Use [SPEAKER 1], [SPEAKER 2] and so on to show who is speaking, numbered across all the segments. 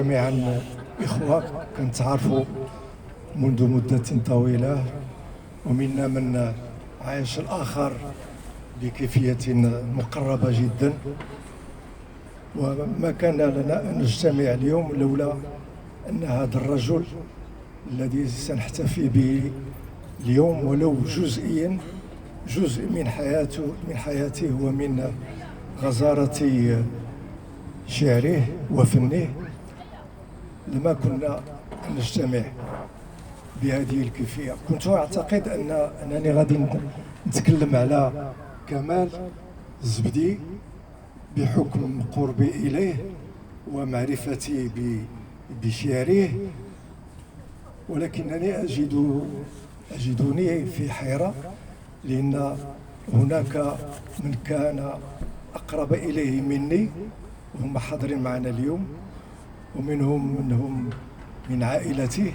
[SPEAKER 1] جميعا إخوة كنتعرفوا منذ مدة طويلة، ومنا من عايش الآخر بكيفية مقربة جدا، وما كان لنا أن نجتمع اليوم لولا أن هذا الرجل الذي سنحتفي به اليوم ولو جزئيا، جزء من حياته ومن غزارة شعره وفنه، لما كنا نجتمع بهذه الكيفية. كنت أعتقد أنني غادي نتكلم على كمال الزبدي بحكم قربي إليه ومعرفتي بشعره، ولكنني أجدني في حيرة، لأن هناك من كان أقرب إليه مني وهم حاضرين معنا اليوم، ومنهم من عائلته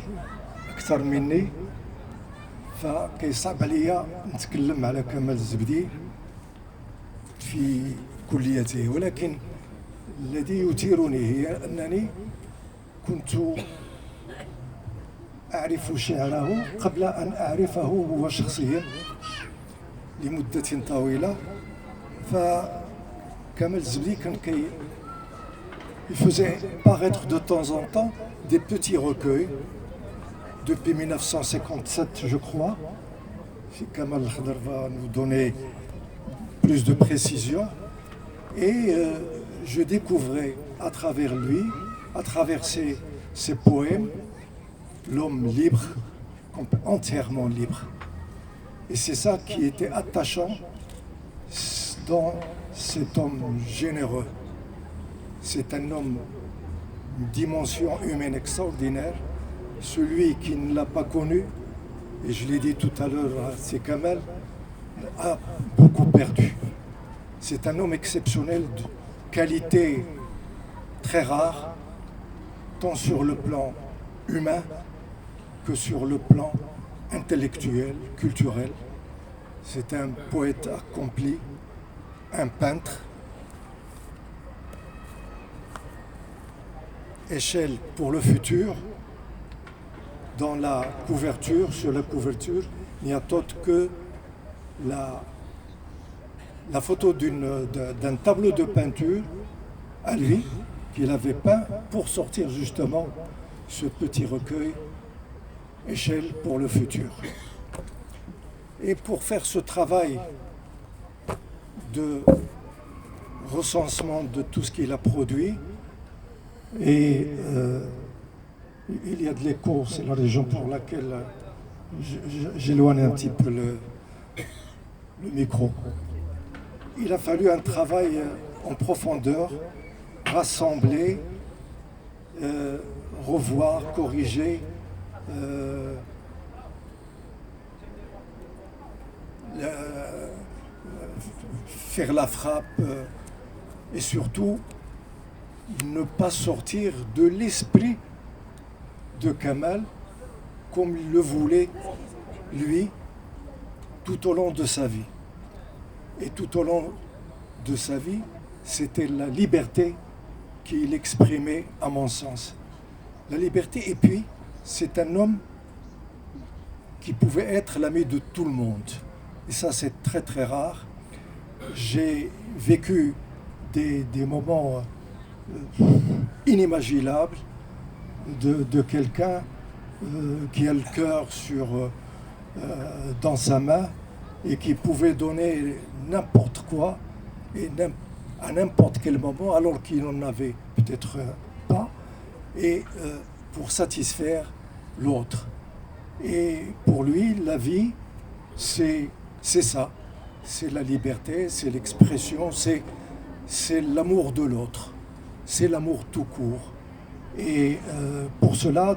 [SPEAKER 1] أكثر مني، فكيصعب عليا نتكلم على كمال الزبدي في كليته. ولكن الذي يثيرني هي أنني كنت أعرف شعره قبل أن أعرفه هو شخصيا لمدة طويلة. فكمال الزبدي كان il faisait paraître de temps en temps des petits recueils depuis 1957, je crois. Kamal Khadr va nous donner plus de précisions. Et je découvrais à travers lui, à travers ses poèmes, l'homme libre, entièrement libre. Et c'est ça qui était attachant dans cet homme généreux. C'est un homme d'une dimension humaine extraordinaire. Celui qui ne l'a pas connu, et je l'ai dit tout à l'heure, c'est Kamal, a beaucoup perdu. C'est un homme exceptionnel, de qualité très rare, tant sur le plan humain que sur le plan intellectuel, culturel. C'est un poète accompli, un peintre. Échelle pour le futur. Dans la couverture, sur la couverture, il n'y a autre que la photo d'un tableau de peinture à lui qu'il avait peint pour sortir justement ce petit recueil Échelle pour le futur. Et pour faire ce travail de recensement de tout ce qu'il a produit, et il y a de l'écho, c'est la raison pour laquelle j'éloigne un petit peu le micro. Il a fallu un travail en profondeur, rassembler, revoir, corriger, faire la frappe et surtout ne pas sortir de l'esprit de Kamal comme il le voulait lui tout au long de sa vie. Et tout au long de sa vie, c'était la liberté qu'il exprimait à mon sens. La liberté, et puis c'est un homme qui pouvait être l'ami de tout le monde. Et ça c'est très très rare. J'ai vécu des moments inimaginables de quelqu'un qui a le cœur dans sa main et qui pouvait donner n'importe quoi et à n'importe quel moment alors qu'il n'en avait peut-être pas, et pour satisfaire l'autre. Et pour lui, la vie, c'est ça, c'est la liberté, c'est l'expression, c'est l'amour de l'autre, c'est l'amour tout court. Et pour cela,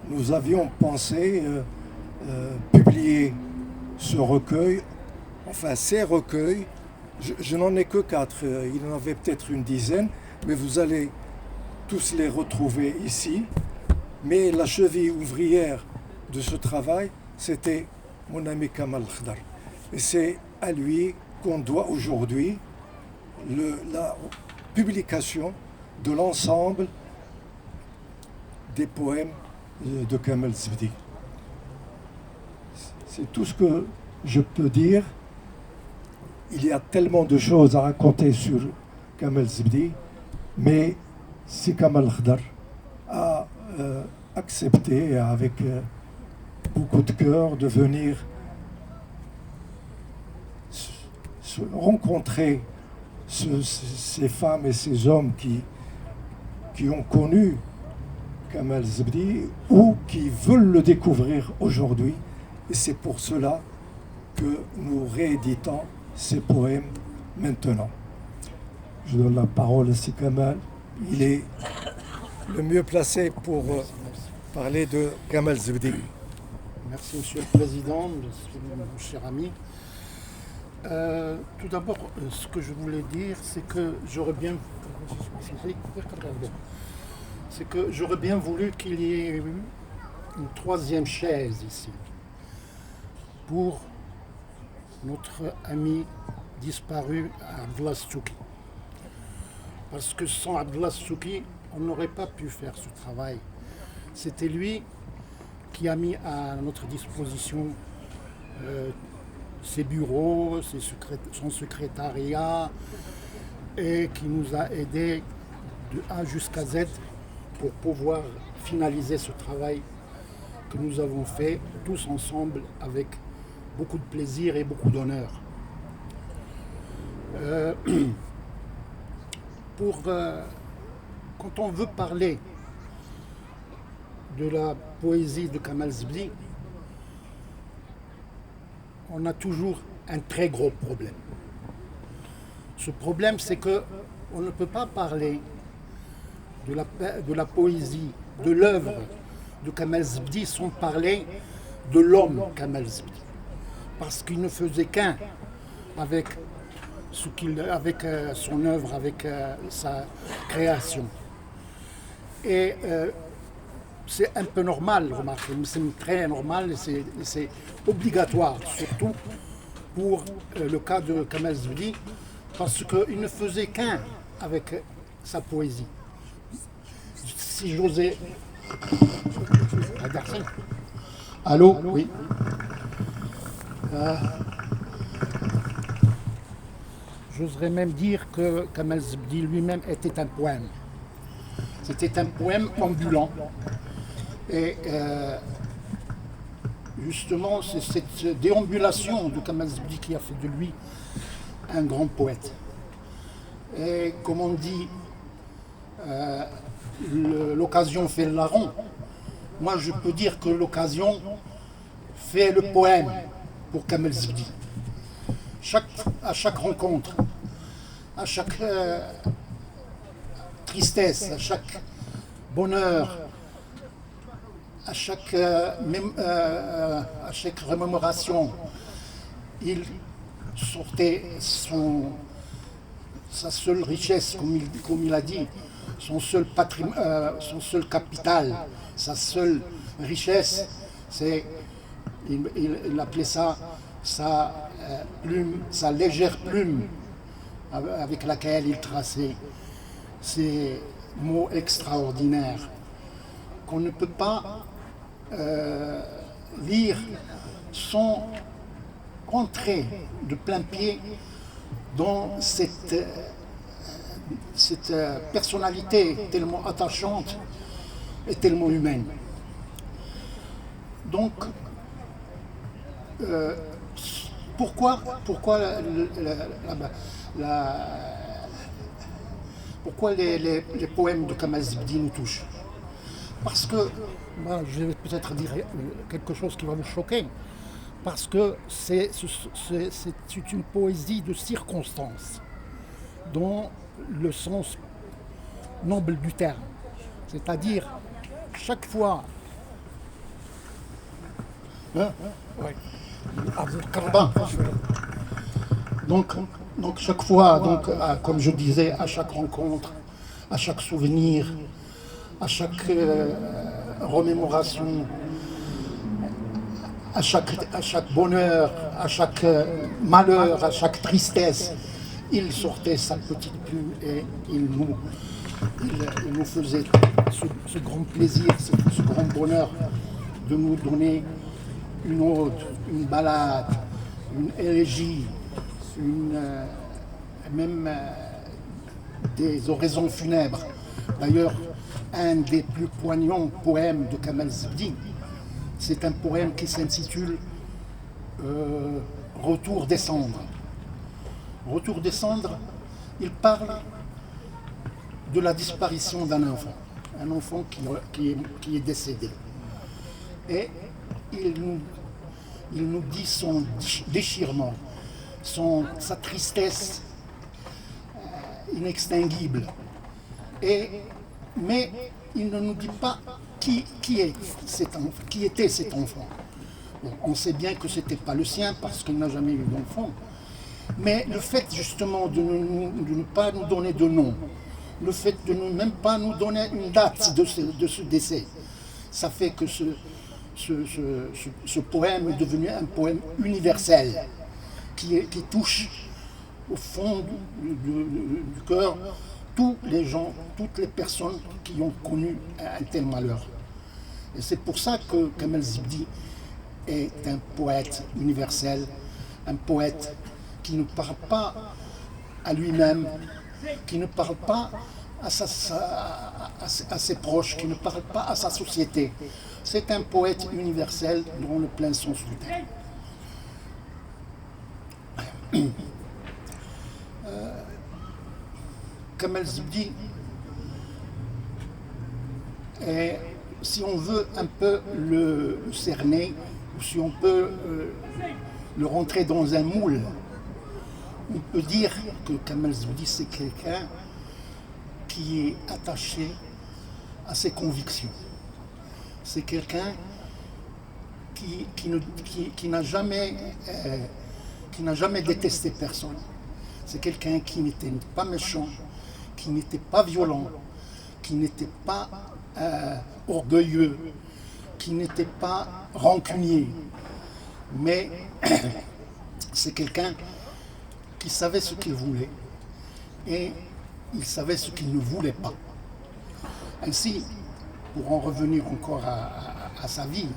[SPEAKER 1] nous avions pensé publier ce recueil, enfin ces recueils. Je n'en ai que 4, il y en avait peut-être une dizaine, mais vous allez tous les retrouver ici. Mais la cheville ouvrière de ce travail, c'était mon ami Kamal Khadr. Et c'est à lui qu'on doit aujourd'hui la publication de l'ensemble des poèmes de Kamel Zbdi. C'est tout ce que je peux dire. Il y a tellement de choses à raconter sur Kamel Zbdi, mais si Kamal Khdar a accepté avec beaucoup de cœur de venir rencontrer ces femmes et ces hommes qui ont connu Kamel Zbdi ou qui veulent le découvrir aujourd'hui. Et c'est pour cela que nous rééditons ces poèmes maintenant. Je donne la parole à Si Kamal. Il est le mieux placé pour parler de Kamel Zbdi.
[SPEAKER 2] Merci Monsieur le Président, mon cher ami. Tout d'abord, ce que je voulais dire, c'est que j'aurais bien voulu qu'il y ait eu une troisième chaise ici pour notre ami disparu Abdallah Souki. Parce que sans Abdallah Souki, on n'aurait pas pu faire ce travail. C'était lui qui a mis à notre disposition ses bureaux, son secrétariat, et qui nous a aidés de A jusqu'à Z pour pouvoir finaliser ce travail que nous avons fait tous ensemble avec beaucoup de plaisir et beaucoup d'honneur. Quand on veut parler de la poésie de Kamel Zbdi, on a toujours un très gros problème. Ce problème, c'est qu'on ne peut pas parler de la poésie, de l'œuvre de Kamel Zbdi sans parler de l'homme Kamel Zbdi. Parce qu'il ne faisait qu'un avec son œuvre, avec sa création. Et c'est un peu normal, remarquez, c'est très normal et c'est obligatoire, surtout pour le cas de Kamel Zbdi, parce qu'il ne faisait qu'un avec sa poésie. Si j'osais... Allô? Oui. J'oserais même dire que Kamel Zbdi lui-même était un poème. C'était un poème ambulant. Et justement, c'est cette déambulation de Kamel Zbdi qui a fait de lui un grand poète. Et comme on dit, l'occasion fait le larron. Moi, je peux dire que l'occasion fait le poème pour Kamel Zbdi. À chaque rencontre, à chaque tristesse, à chaque bonheur, à chaque remémoration, il sortait sa seule richesse, comme il a dit, son seul capital, sa seule richesse, il appelait ça sa légère plume avec laquelle il traçait ces mots extraordinaires qu'on ne peut pas lire sans entrer de plein pied dans cette personnalité tellement attachante et tellement humaine. Donc, pourquoi les poèmes de Kamel Zbdi nous touchent? Parce que, je vais peut-être dire quelque chose qui va vous choquer, parce que c'est une poésie de circonstance, dans le sens noble du terme. C'est-à-dire, chaque fois... Donc chaque fois, comme je disais, à chaque rencontre, à chaque souvenir, à chaque remémoration, à chaque bonheur, à chaque malheur, à chaque tristesse, il sortait sa petite plume et il nous il nous faisait ce grand plaisir, ce grand bonheur de nous donner une ode, une ballade, une élégie, même des oraisons funèbres. D'ailleurs, un des plus poignants poèmes de Kamel Zebdi, c'est un poème qui s'intitule Retour des cendres. Retour des cendres, il parle de la disparition d'un enfant, un enfant qui est décédé. Et il nous dit son déchirement, sa tristesse inextinguible. Mais il ne nous dit pas qui était cet enfant. Bon, on sait bien que ce n'était pas le sien parce qu'il n'a jamais eu d'enfant. Mais le fait justement de ne pas nous donner de nom, le fait de ne même pas nous donner une date de ce décès, ça fait que ce poème est devenu un poème universel qui touche au fond du cœur tous les gens, toutes les personnes qui ont connu un tel malheur. Et c'est pour ça que Kamel Zebdi est un poète universel, un poète qui ne parle pas à lui-même, qui ne parle pas à ses proches, qui ne parle pas à sa société. C'est un poète universel dans le plein sens du terme. Kamel Zebdi, si on veut un peu le cerner, ou si on peut le rentrer dans un moule, on peut dire que Kamel Zebdi, c'est quelqu'un qui est attaché à ses convictions. C'est quelqu'un qui n'a jamais détesté personne. C'est quelqu'un qui n'était pas méchant, qui n'était pas violent, qui n'était pas orgueilleux, qui n'était pas rancunier. Mais c'est quelqu'un qui savait ce qu'il voulait et il savait ce qu'il ne voulait pas. Ainsi, pour en revenir encore à sa vie,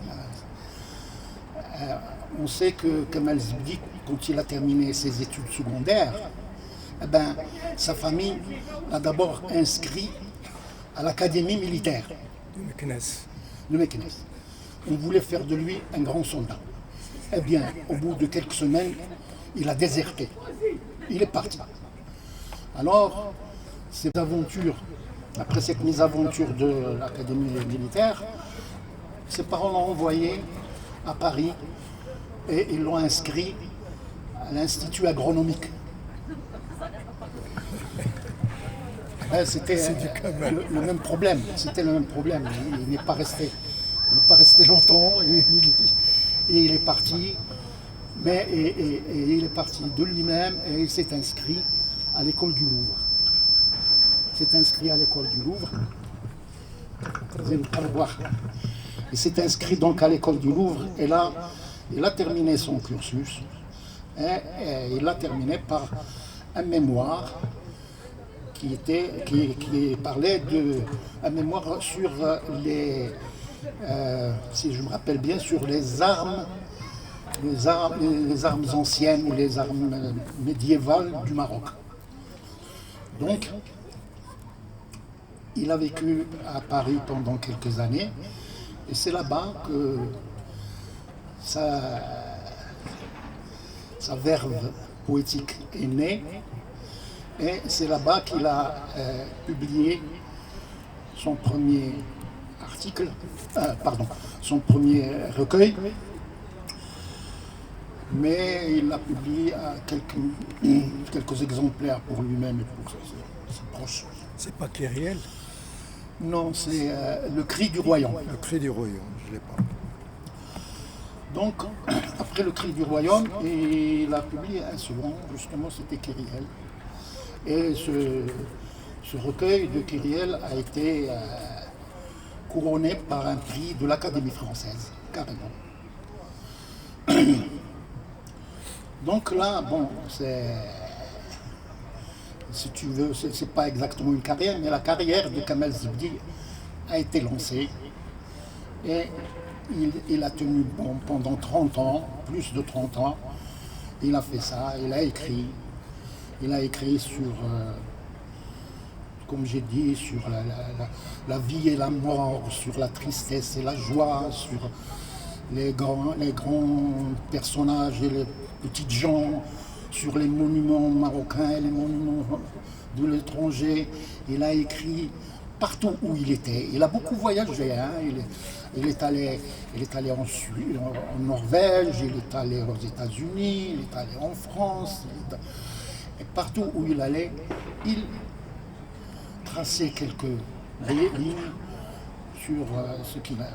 [SPEAKER 2] on sait que Kamel Zebdi, quand il a terminé ses études secondaires, sa famille l'a d'abord inscrit à l'académie militaire de Meknès. On voulait faire de lui un grand soldat. Eh bien, au bout de quelques semaines, il a déserté. Il est parti. Alors, après cette mésaventure de l'académie militaire, ses parents l'ont envoyé à Paris et ils l'ont inscrit à l'Institut agronomique. C'était le même problème. C'était le même problème. Il n'est pas resté. Il n'est pas resté longtemps. Et il est parti. Mais il est parti de lui-même et il s'est inscrit à l'école du Louvre. Il s'est inscrit à l'école du Louvre. Vous allez pas le voir. Il s'est inscrit donc à l'école du Louvre et là, il a terminé son cursus. Et il l'a terminé par un mémoire qui parlait un mémoire sur si je me rappelle bien, sur les armes anciennes ou les armes médiévales du Maroc. Donc, il a vécu à Paris pendant quelques années et c'est là-bas que sa verve poétique est née. Et c'est là-bas qu'il a publié son premier son premier recueil. Mais il l'a publié à quelques exemplaires pour lui-même et pour ses proches.
[SPEAKER 1] C'est pas Kyriel?
[SPEAKER 2] Non, c'est Le Cri du Royaume.
[SPEAKER 1] Le Cri du Royaume, je ne l'ai pas.
[SPEAKER 2] Donc, après Le Cri du Royaume, il a publié un second, justement, c'était Kyriel. Et ce recueil de Kyriel a été couronné par un prix de l'Académie française, carrément. Donc là, bon, si tu veux, c'est pas exactement une carrière, mais la carrière de Kamel Zibdi a été lancée. Et il a tenu bon, pendant 30 ans, plus de 30 ans. Il a fait ça, il a écrit. Il a écrit sur, comme j'ai dit, sur la vie et la mort, sur la tristesse et la joie, sur les grands personnages et les petites gens, sur les monuments marocains et les monuments de l'étranger. Il a écrit partout où il était. Il a beaucoup voyagé. Hein. Il est allé en Norvège, il est allé aux États-Unis, il est allé en France. Et partout où il allait, il traçait quelques lignes sur ce qu'il a.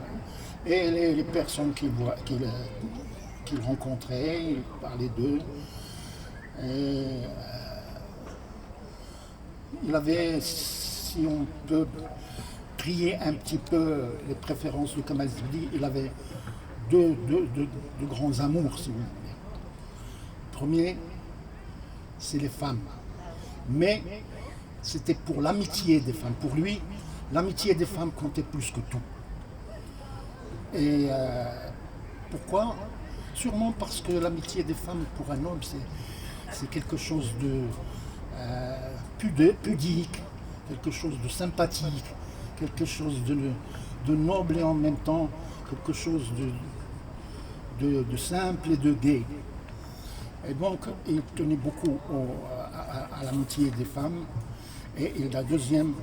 [SPEAKER 2] Et les personnes qu'il rencontrait, il parlait d'eux. Et, il avait, si on peut trier un petit peu les préférences de Kamel Zibdi, il avait deux grands amours, si vous voulez. Le premier, c'est les femmes. Mais c'était pour l'amitié des femmes. Pour lui, l'amitié des femmes comptait plus que tout. Et pourquoi? Sûrement parce que l'amitié des femmes pour un homme, c'est quelque chose de pudique, quelque chose de sympathique, quelque chose de noble et en même temps quelque chose de simple et de gai. Et donc il tenait beaucoup à l'amitié des femmes. Et la deuxième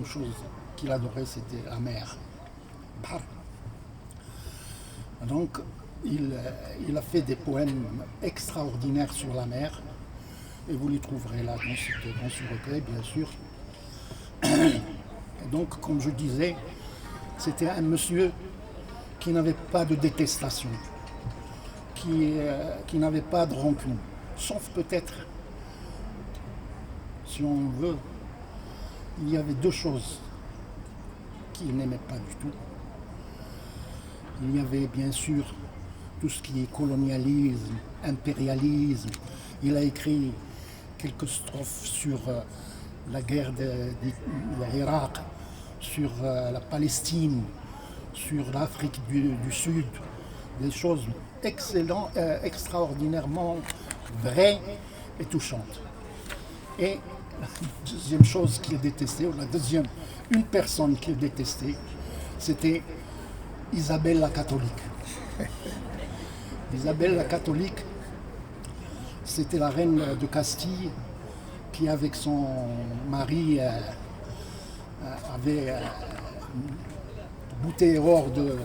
[SPEAKER 2] chose qu'il adorait, c'était la mer. Donc il a fait des poèmes extraordinaires sur la mer. Et vous les trouverez là dans ce recueil, bien sûr. Et donc, comme je disais, c'était un monsieur qui n'avait pas de détestation, qui n'avait pas de rancune, sauf peut-être, si on veut, il y avait deux choses qu'il n'aimait pas du tout. Il y avait bien sûr tout ce qui est colonialisme, impérialisme. Il a écrit quelques strophes sur la guerre de l'Irak, sur la Palestine, sur l'Afrique du Sud, des choses excellentes, extraordinairement vraies et touchantes. Et la deuxième chose qu'il détestait, ou une personne qu'il détestait, c'était Isabelle la catholique. Isabelle la catholique, c'était la reine de Castille qui, avec son mari, avait bouté hors de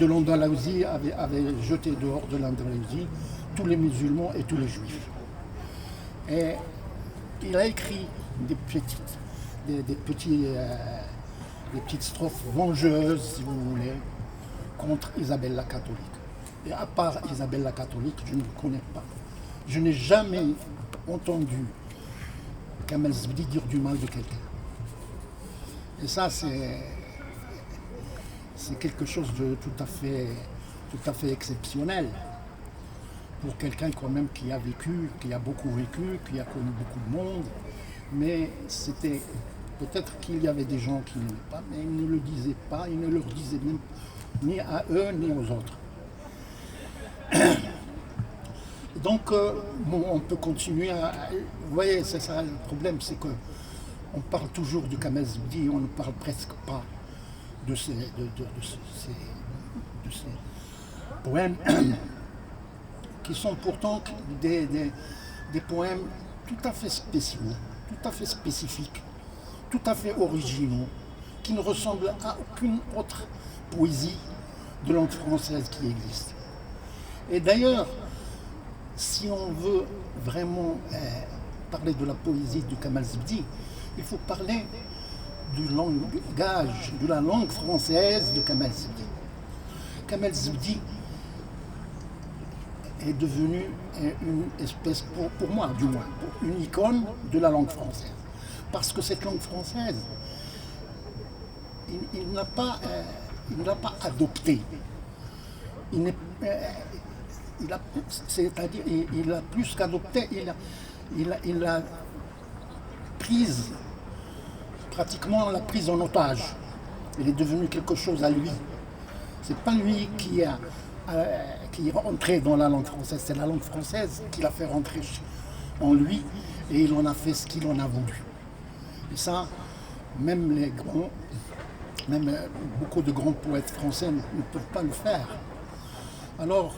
[SPEAKER 2] l'Andalousie, avait jeté dehors de l'Andalousie tous les musulmans et tous les juifs. Et il a écrit des petites strophes vengeuses, si vous voulez, contre Isabelle la catholique. Et à part Isabelle la catholique, je ne le connais pas. Je n'ai jamais entendu Kamel Zibdi dire du mal de quelqu'un. Et ça, c'est quelque chose de tout à fait exceptionnel pour quelqu'un quand même qui a vécu, qui a beaucoup vécu, qui a connu beaucoup de monde. Mais c'était peut-être qu'il y avait des gens qui n'aimaient pas, mais ils ne le disaient pas, ils ne leur disaient même ni à eux ni aux autres. Donc, on peut continuer à... Vous voyez, c'est ça le problème, c'est qu'on parle toujours du Kamel Zibdi, on ne parle presque pas de ces poèmes qui sont pourtant des poèmes tout à fait spéciaux, tout à fait spécifiques, tout à fait originaux, qui ne ressemblent à aucune autre poésie de langue française qui existe. Et d'ailleurs, si on veut vraiment parler de la poésie de Kamel Zibdi, il faut parler du langage, de la langue française de Kamel Zibdi. Kamel Zibdi est devenu une espèce, pour moi du moins, une icône de la langue française. Parce que cette langue française, il ne l'a pas adoptée. C'est-à-dire, il a plus qu'adopté, il l'a prise, pratiquement on l'a prise en otage. Il est devenu quelque chose à lui. C'est pas lui qui est rentré dans la langue française, c'est la langue française qui l'a fait rentrer en lui et il en a fait ce qu'il en a voulu. Et ça, même les grands, même beaucoup de grands poètes français ne peuvent pas le faire. Alors,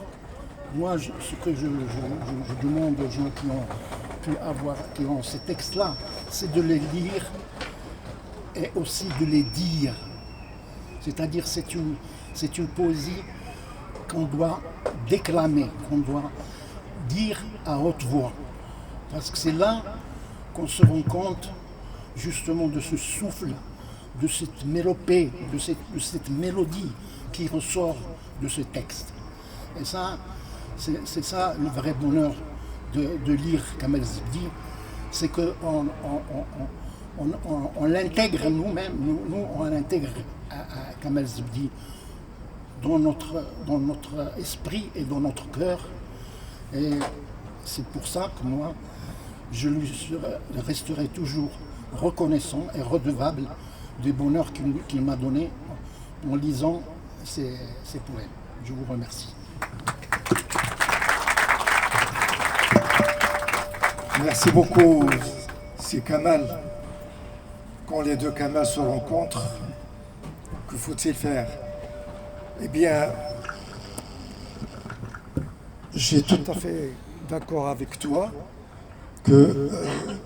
[SPEAKER 2] moi, ce que je demande aux gens qui ont ces textes-là, c'est de les lire et aussi de les dire. C'est-à-dire, c'est une poésie qu'on doit déclamer, qu'on doit dire à haute voix. Parce que c'est là qu'on se rend compte justement de ce souffle, de cette mélopée, de cette mélodie qui ressort de ce texte. Et ça, c'est ça le vrai bonheur de lire Kamel Zebdi, c'est qu'on l'intègre nous-mêmes, nous on l'intègre à Kamel Zebdi dans notre esprit et dans notre cœur. Et c'est pour ça que moi, je lui resterai toujours reconnaissant et redevable du bonheur qu'il m'a donné en lisant ces poèmes. Je vous remercie.
[SPEAKER 1] Merci beaucoup, c'est Kamal. Quand les deux Kamal se rencontrent, que faut-il faire? Eh bien, j'ai tout à fait d'accord avec toi que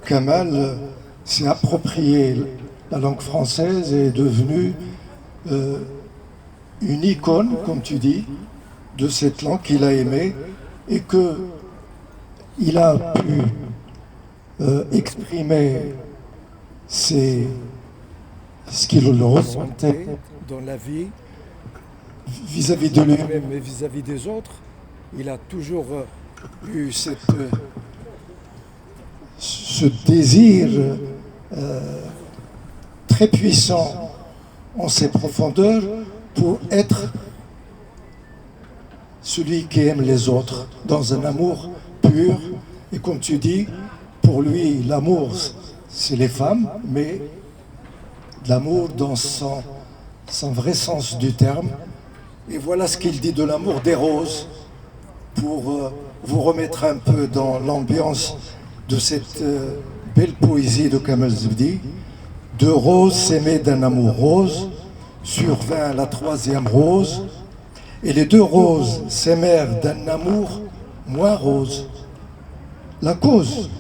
[SPEAKER 1] Kamal s'est approprié la langue française et est devenu une icône, comme tu dis, de cette langue qu'il a aimée et qu'il a pu exprimer ce qu'il ressentait dans la vie vis-à-vis de lui-même et vis-à-vis des autres. Il a toujours eu ce désir très puissant en ses profondeurs pour être celui qui aime les autres dans un amour pur. Et comme tu dis, pour lui, l'amour, c'est les femmes, mais l'amour dans son vrai sens du terme. Et voilà ce qu'il dit de l'amour des roses, pour vous remettre un peu dans l'ambiance de cette belle poésie de Kamel Zebdi. Deux roses s'aimaient d'un amour rose, survint la troisième rose, et les deux roses s'aimèrent d'un amour moins rose. La cause,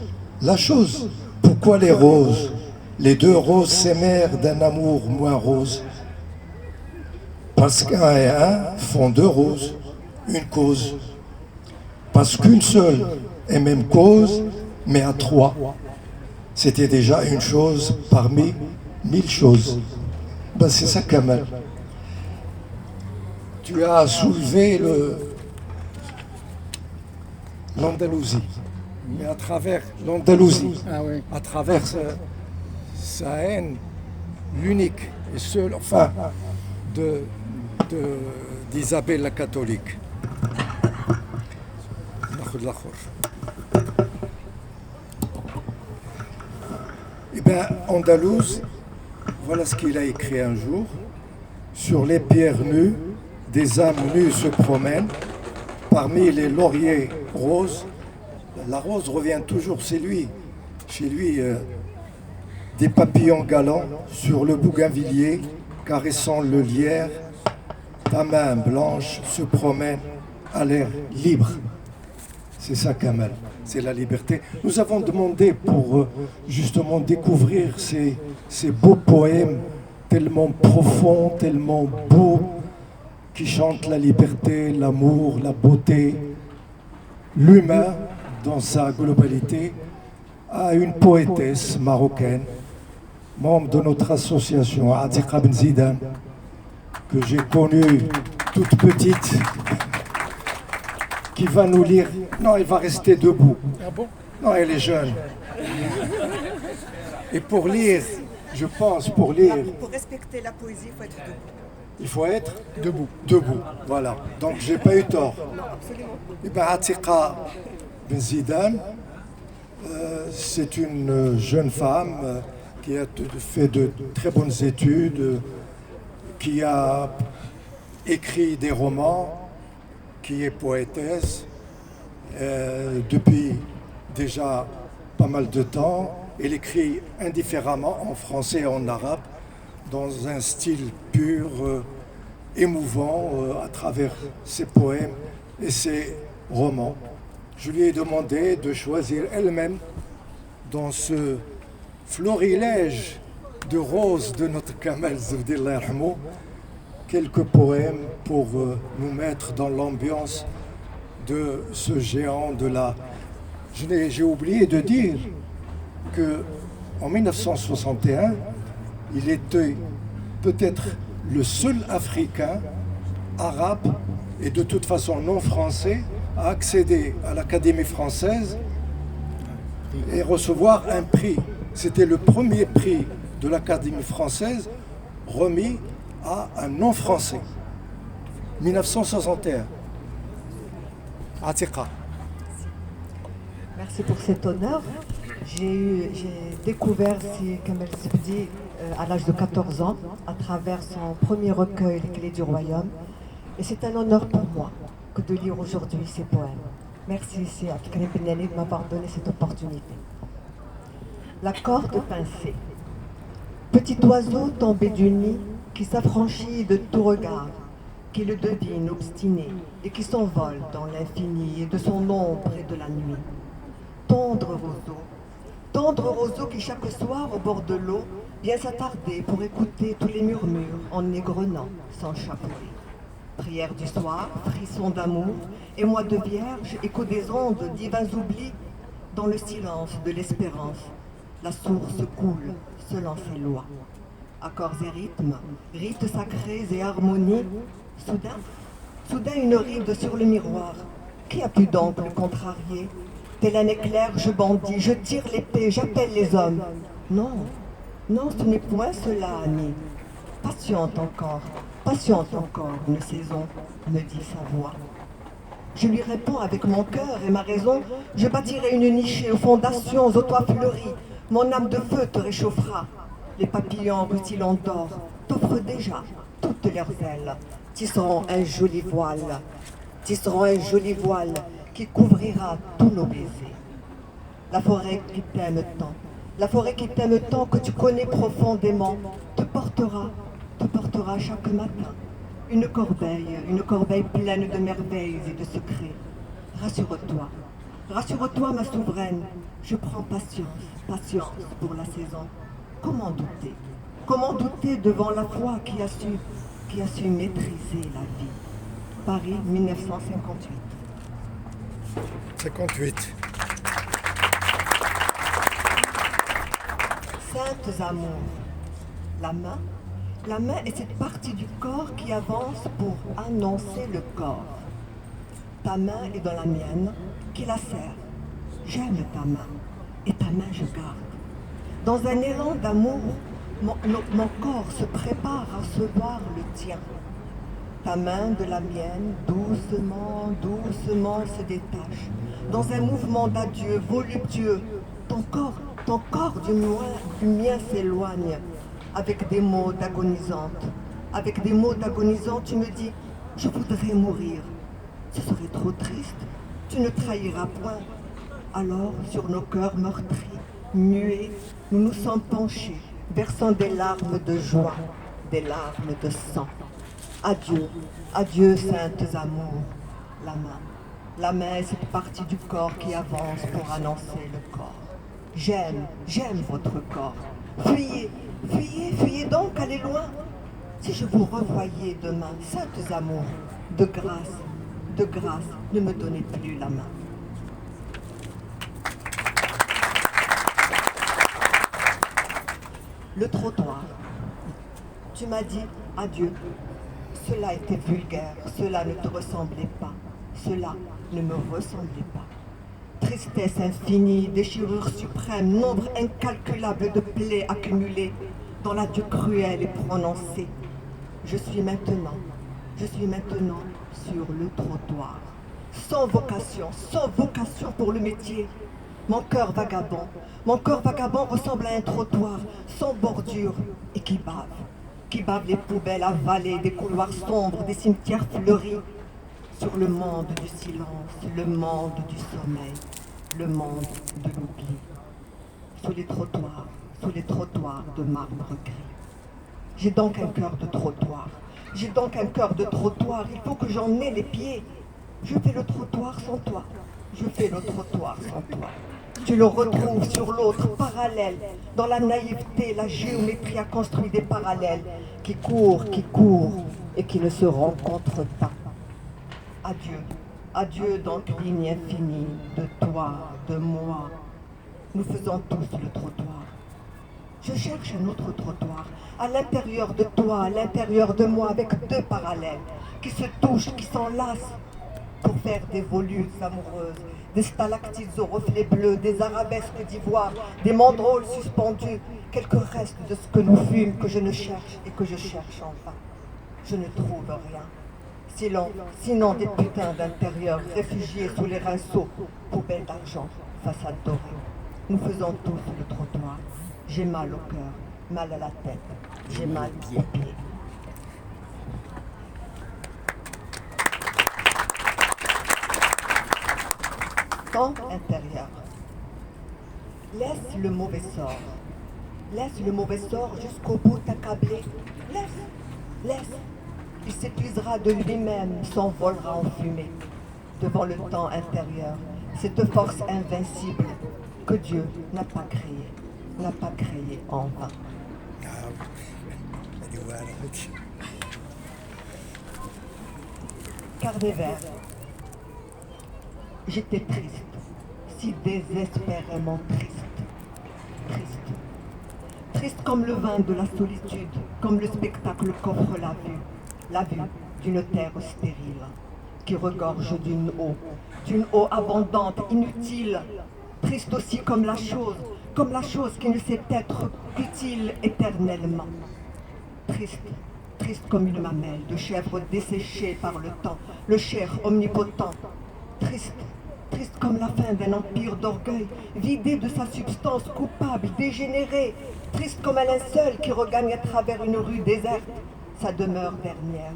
[SPEAKER 1] la chose, pourquoi les roses? Les deux roses s'aimèrent d'un amour moins rose. Parce qu'un et un font deux roses, une cause. Parce qu'une seule et même cause, mais à trois, c'était déjà une chose parmi 1000 choses. Ben c'est ça, Kamal. Tu as soulevé l'Andalousie, mais à travers l'Andalousie, à travers sa haine, l'unique et seule, enfin, d'Isabelle la catholique. Eh bien, Andalouse, voilà ce qu'il a écrit un jour. Sur les pierres nues, des âmes nues se promènent. Parmi les lauriers roses, la rose revient toujours, c'est lui. Chez lui, des papillons galants sur le bougainvillier, caressant le lierre. Ta main blanche se promène à l'air libre. C'est ça, Kamal, c'est la liberté. Nous avons demandé pour justement découvrir ces beaux poèmes tellement profonds, tellement beaux, qui chantent la liberté, l'amour, la beauté, l'humain dans sa globalité, à une poétesse marocaine, membre de notre association, Atika Ben Zidane, que j'ai connue toute petite, qui va nous lire. Non, elle va rester debout.
[SPEAKER 2] Ah bon?
[SPEAKER 1] Non, elle est jeune. Et pour lire, je pense, pour lire,
[SPEAKER 3] Pour respecter la poésie, il faut être debout.
[SPEAKER 1] il faut être debout. Debout, voilà. Donc, j'ai pas eu tort.
[SPEAKER 3] Non, absolument.
[SPEAKER 1] Et bien, Atika Ben Zidane, C'est une jeune femme qui a fait de très bonnes études, qui a écrit des romans, qui est poétesse depuis déjà pas mal de temps. Elle écrit indifféremment en français et en arabe, dans un style pur, émouvant à travers ses poèmes et ses romans. Je lui ai demandé de choisir elle-même, dans ce florilège de roses de notre Kamal Zewdi, Allah yarhamou, quelques poèmes pour nous mettre dans l'ambiance de ce géant de la... J'ai oublié de dire qu'en 1961, il était peut-être le seul Africain arabe et de toute façon non français à accéder à l'Académie française et recevoir un prix. C'était le premier prix de l'Académie française remis à un non-français. 1961. Atiqa.
[SPEAKER 4] Merci pour cet honneur. J'ai découvert si Kamel Zewdi à l'âge de 14 ans à travers son premier recueil Les Clés du Royaume. Et c'est un honneur pour moi que de lire aujourd'hui ces poèmes. Merci ici à Abdelkarim Benali de m'avoir donné cette opportunité. La corde pincée. Petit oiseau tombé du nid qui s'affranchit de tout regard, qui le devine obstiné et qui s'envole dans l'infini et de son ombre et de la nuit. Tendre roseau qui chaque soir au bord de l'eau vient s'attarder pour écouter tous les murmures en égrenant sans chapeauter. Prière du soir, frisson d'amour, et moi de vierge, écho des ondes, divins oublis, dans le silence de l'espérance, la source coule selon ses lois. Accords et rythmes, rites sacrés et harmonies, soudain une ride sur le miroir. Qui a pu donc le contrarier? Tel un éclair, je bandis, je tire l'épée, j'appelle les hommes. Non, ce n'est point cela, Annie. Patiente encore, une saison, me dit sa voix. Je lui réponds avec mon cœur et ma raison, je bâtirai une nichée aux fondations, aux toits fleuris. Mon âme de feu te réchauffera. Les papillons rutilants d'or t'offrent déjà toutes leurs ailes. Tisseront un joli voile qui couvrira tous nos baisers. La forêt qui t'aime tant que tu connais profondément, te portera chaque matin une corbeille pleine de merveilles et de secrets. Rassure-toi ma souveraine, je prends patience pour la saison. Comment douter devant la foi qui a su maîtriser la vie. Paris 1958.
[SPEAKER 1] 58.
[SPEAKER 4] Saintes amours. La main est cette partie du corps qui avance pour annoncer le corps. Ta main est dans la mienne, qui la serre. J'aime ta main, et ta main je garde. Dans un élan d'amour, mon corps se prépare à recevoir le tien. Ta main de la mienne, doucement se détache. Dans un mouvement d'adieu voluptueux, ton corps du mien s'éloigne. Avec des mots d'agonisante, tu me dis, je voudrais mourir. Ce serait trop triste, tu ne trahiras point. Alors, sur nos cœurs meurtris, muets, nous nous sommes penchés, versant des larmes de joie, des larmes de sang. Adieu, saintes amours. La main est cette partie du corps qui avance pour annoncer le corps. J'aime votre corps. Fuyez donc, allez loin. Si je vous revoyais demain, saintes amours, de grâce, ne me donnez plus la main. Le trottoir. Tu m'as dit adieu. Cela était vulgaire, cela ne te ressemblait pas, cela ne me ressemblait pas. Tristesse infinie, déchirure suprême, nombre incalculable de plaies accumulées dans l'adieu cruel et prononcé. Je suis maintenant sur le trottoir, sans vocation pour le métier. Mon cœur vagabond ressemble à un trottoir sans bordure et qui bave les poubelles avalées, des couloirs sombres, des cimetières fleuris, sur le monde du silence, le monde du sommeil, le monde de l'oubli, sous les trottoirs de marbre gris. J'ai donc un cœur de trottoir, il faut que j'en aie les pieds. Je fais le trottoir sans toi, Tu le retrouves sur l'autre, parallèle. Dans la naïveté, la géométrie a construit des parallèles qui courent et qui ne se rencontrent pas. Adieu donc ligne infinie de toi, de moi. Nous faisons tous le trottoir. Je cherche un autre trottoir, à l'intérieur de toi, à l'intérieur de moi, avec deux parallèles qui se touchent, qui s'enlacent pour faire des volutes amoureuses, des stalactites aux reflets bleus, des arabesques d'ivoire, des mandrôles suspendus, quelques restes de ce que nous fûmes, que je ne cherche et que je cherche en vain. Je ne trouve rien. Sinon des putains d'intérieur réfugiés sous les rinceaux, poubelles d'argent, façade dorée. Nous faisons tous le trottoir. J'ai mal au cœur, mal à la tête, j'ai mal aux pieds. Temps intérieur. Laisse le mauvais sort jusqu'au bout t'accabler. Laisse. Il s'épuisera de lui-même, s'envolera en fumée. Devant le temps intérieur, cette force invincible que Dieu n'a pas créée en vain. Carnet vert. J'étais triste, si désespérément triste. Triste comme le vin de la solitude, comme le spectacle qu'offre la vue d'une terre stérile, qui regorge d'une eau abondante, inutile. Triste aussi comme la chose qui ne sait être qu'utile éternellement. Triste comme une mamelle de chèvre desséchée par le temps, le cher omnipotent. Triste comme la fin d'un empire d'orgueil, vidé de sa substance coupable, dégénérée. Triste comme un linceul qui regagne à travers une rue déserte sa demeure dernière,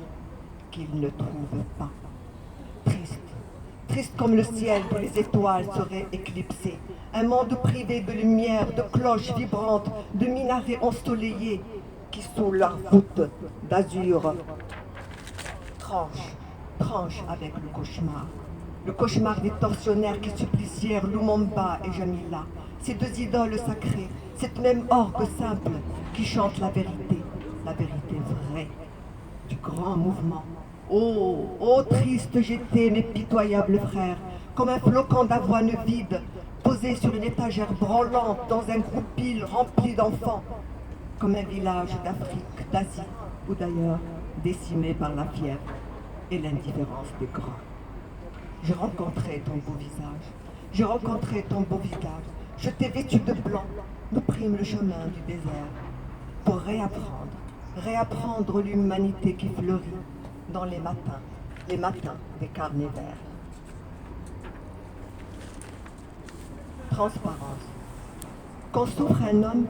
[SPEAKER 4] qu'il ne trouve pas. Triste comme le ciel où les étoiles seraient éclipsées. Un monde privé de lumière, de cloches vibrantes, de minarets ensoleillés, qui sous leur voûte d'azur tranche avec le cauchemar. Le cauchemar des tortionnaires qui supplicièrent Lumumba et Jamila, ces deux idoles sacrées, cette même orgue simple qui chante la vérité vraie du grand mouvement. Oh, triste j'étais, mes pitoyables frères, comme un flocon d'avoine vide, posé sur une étagère branlante dans un groupil rempli d'enfants, comme un village d'Afrique, d'Asie ou d'ailleurs, décimé par la fièvre et l'indifférence des grands. J'ai rencontré ton beau visage, je t'ai vêtu de blanc, nous prîmes le chemin du désert, pour réapprendre l'humanité qui fleurit dans les matins des carnets verts. Transparence. Quand souffre un homme,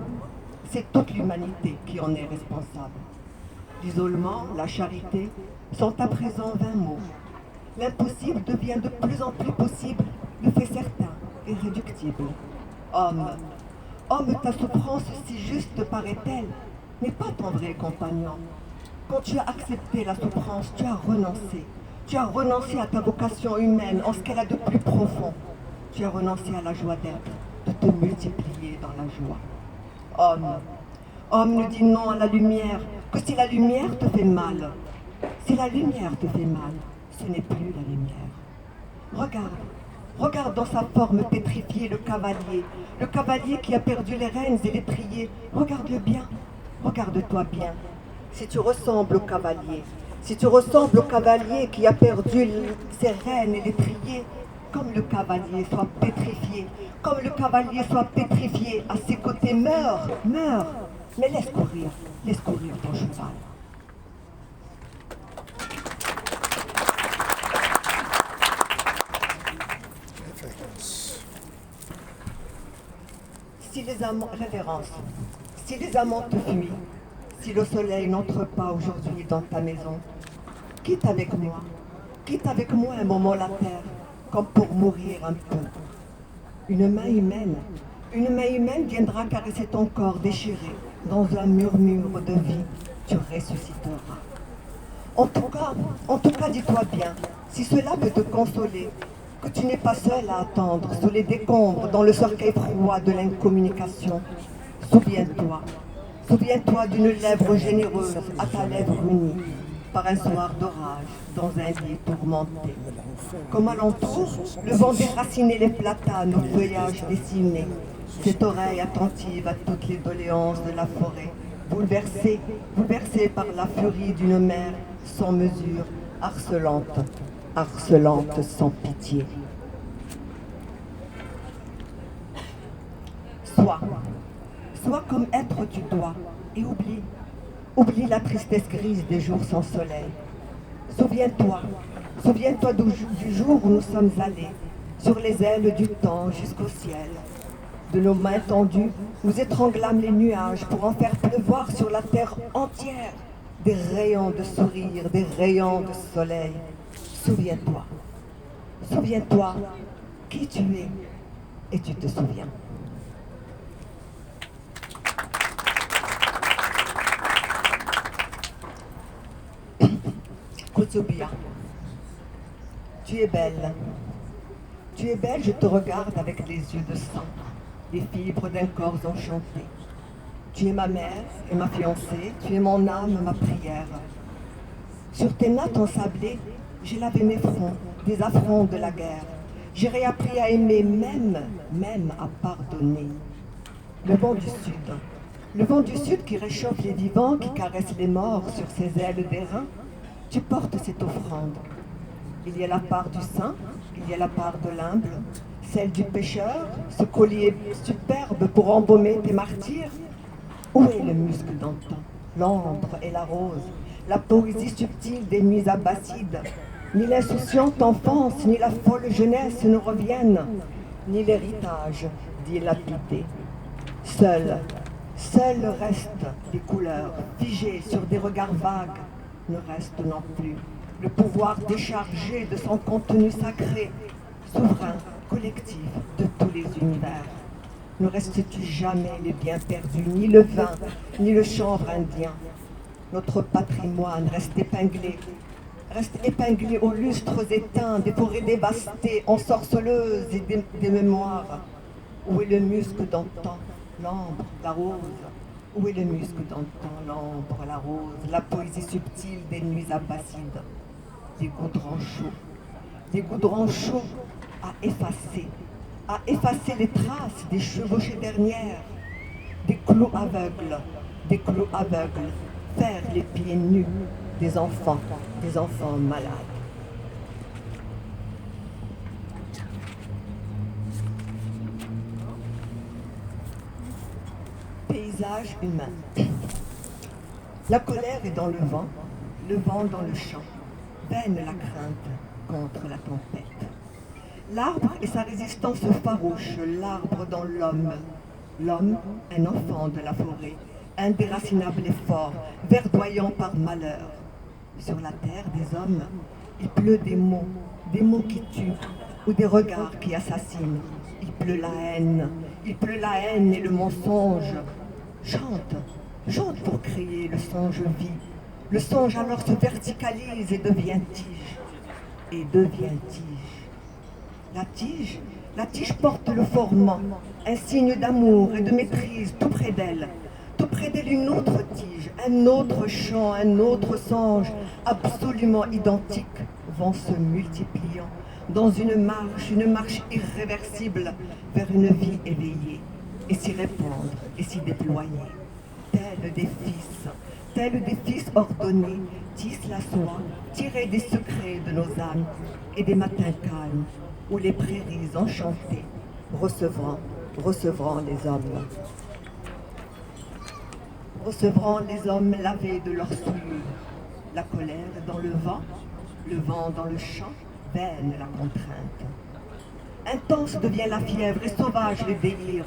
[SPEAKER 4] c'est toute l'humanité qui en est responsable. L'isolement, la charité sont à présent 20 mots. L'impossible devient de plus en plus possible, le fait certain et réductible. Homme, ta souffrance si juste paraît-elle, n'est pas ton vrai compagnon. Quand tu as accepté la souffrance, tu as renoncé. Tu as renoncé à ta vocation humaine, en ce qu'elle a de plus profond. Tu as renoncé à la joie d'être, de te multiplier dans la joie. Homme, ne dis non à la lumière, que si la lumière te fait mal. Si la lumière te fait mal, ce n'est plus la lumière. Regarde dans sa forme pétrifiée le cavalier qui a perdu les rênes et l'étrier. Regarde-le bien, regarde-toi bien. Si tu ressembles au cavalier qui a perdu ses rênes et l'étrier, comme le cavalier soit pétrifié, à ses côtés, meurs, mais laisse courir ton cheval. si les amants, révérence, si les amants te fuient, si le soleil n'entre pas aujourd'hui dans ta maison, quitte avec moi un moment la terre, comme pour mourir un peu. Une main humaine viendra caresser ton corps déchiré, dans un murmure de vie, tu ressusciteras. En tout cas, dis-toi bien, si cela peut te consoler, que tu n'es pas seul à attendre sous les décombres dans le cercueil froid de l'incommunication. Souviens-toi d'une lèvre généreuse à ta lèvre unie, par un soir d'orage, dans un lit tourmenté. Comme alentour, le vent déracinait les platanes au feuillage dessiné, cette oreille attentive à toutes les doléances de la forêt, bouleversée par la furie d'une mer sans mesure, harcelante sans pitié. Sois comme être tu dois, et oublie la tristesse grise des jours sans soleil. Souviens-toi du jour où nous sommes allés, sur les ailes du temps jusqu'au ciel. De nos mains tendues, nous étranglâmes les nuages pour en faire pleuvoir sur la terre entière des rayons de sourire, des rayons de soleil. Souviens-toi qui tu es et tu te souviens. Koutsubia, tu es belle. Tu es belle, je te regarde avec des yeux de sang, les fibres d'un corps enchanté. Tu es ma mère et ma fiancée, tu es mon âme, ma prière. Sur tes nattes ensablées, j'ai lavé mes fronts, des affronts de la guerre. J'ai réappris à aimer, même à pardonner. Le vent du sud qui réchauffe les vivants, qui caresse les morts sur ses ailes d'airain, tu portes cette offrande. Il y a la part du saint, il y a la part de l'humble, celle du pécheur, ce collier superbe pour embaumer tes martyrs. Où est le musc d'antan, l'ambre et la rose, la poésie subtile des nuits abbassides? Ni l'insouciante enfance, ni la folle jeunesse ne reviennent, ni l'héritage dilapidé. Seul reste des couleurs figées sur des regards vagues, ne reste non plus le pouvoir déchargé de son contenu sacré, souverain, collectif de tous les univers. Ne restes-tu jamais les biens perdus, ni le vin, ni le chanvre indien. Notre patrimoine reste épinglé aux lustres éteints des forêts dévastées, ensorceleuses et des mémoires. Où est le musc d'antan, l'ambre, la rose? Où est le musc d'antan, l'ambre, la rose, la poésie subtile des nuits abbassides? Des goudrons chauds à effacer les traces des chevauchées dernières, des clous aveugles, faire les pieds nus des enfants malades. Paysage humain. La colère est dans le vent dans le champ, vaine la crainte contre la tempête. L'arbre et sa résistance farouche, l'arbre dans l'homme. L'homme, un enfant de la forêt, indéracinable et fort, verdoyant par malheur. Sur la terre des hommes, il pleut des mots qui tuent, ou des regards qui assassinent. Il pleut la haine et le mensonge. Chante pour crier, le songe vit. Le songe alors se verticalise et devient tige. La tige porte le formant, un signe d'amour et de maîtrise tout près d'elle. Tout près d'elle une autre tige, un autre chant, un autre songe, absolument identiques, vont se multipliant dans une marche irréversible vers une vie éveillée, et s'y répandre et s'y déployer. Tels des fils ordonnés, tissent la soie, tirés des secrets de nos âmes, et des matins calmes, où les prairies enchantées recevront les hommes. Recevront les hommes lavés de leurs souillures, la colère dans le vent dans le champ, vaine la contrainte. Intense devient la fièvre et sauvage le délire,